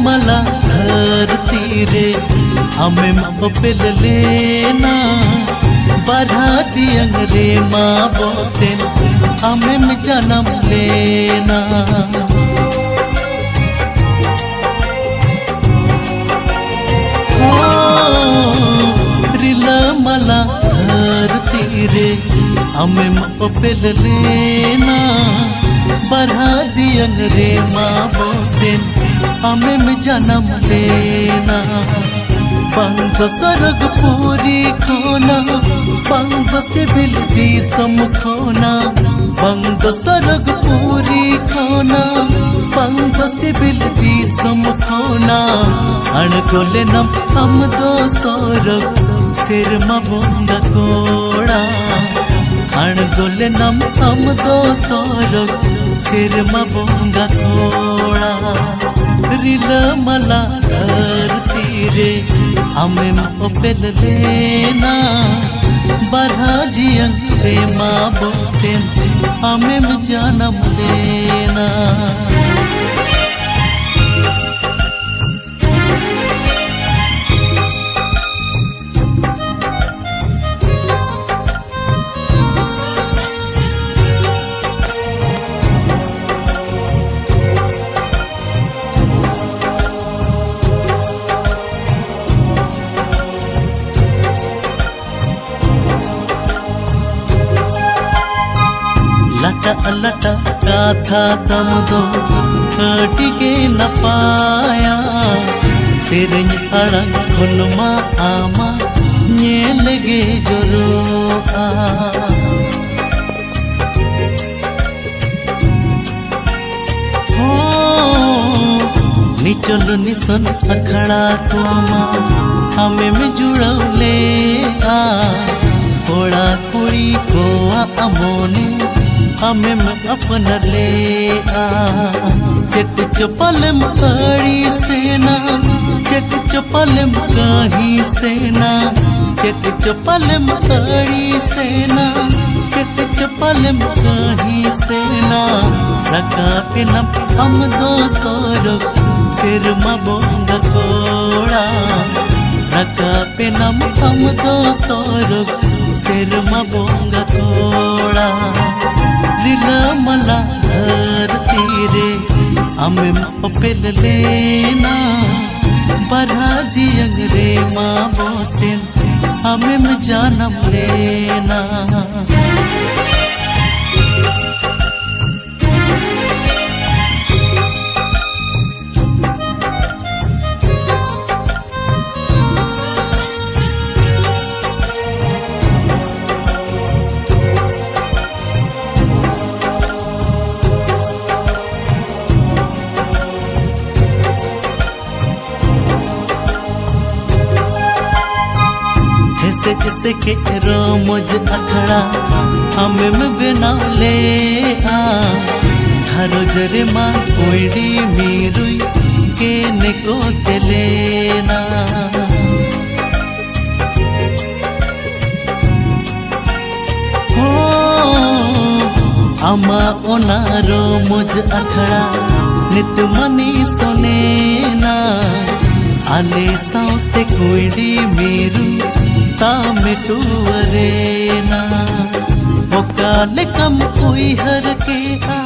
मला धरती रे हमें मपेल लेना बराजी अंगरे माँ बोसे हमें में जन्म लेना। रिला मला धरती रे हमें मपेल लेना बराजी अंगरे माँ बोसे हमें में जन्म लेना। बंद सरग पूरी खोना बंद सिविल दी समखोना बंद सरग पूरी खोना बंद सिविल दी समखोना अणकोले नम हम दो सरग सिर मबोंगा कोड़ा अणकोले नम हम दो सरग सिर मबोंगा कोड़ा। रिला मला धरती रे हमें मपेल लेना बराजी अंगरे माँ बोसे हमें में जन्म लेना। लटा लटा गाथा तम दो खटी के न पाया सेरें अड़ंग खुनमा आमा nyel ge joroa निचल निसन अखड़ा तुमा हमें में जुड़ौले आ कोड़ा कुड़ी को अमोने हमें में अपन ले आ चट चपल मड़ी सेना चट चपल कहीं सेना चट चपल मड़ी सेना चट चपल कहीं सेना रखा पे न हम दो सौर सिर मबोंगा कोड़ा रखा पे नम हम दो सौर सिर मबोंगा कोड़ा। रिला मला धरती रे हमें मपेल लेना बराजी अंगरे माँ बोसे हमें में जन्म लेना। किसे के रोमोज अखड़ा हमें में बिना ले आ थारो जरे माँ कोईडी मीरुई के neko तेलेना। अमा ओना रोमोज अखड़ा नित मनी सोनेना आले साउ से कोईडी मीरू तामिटू वरेना ओकाले कम कोई हर के आ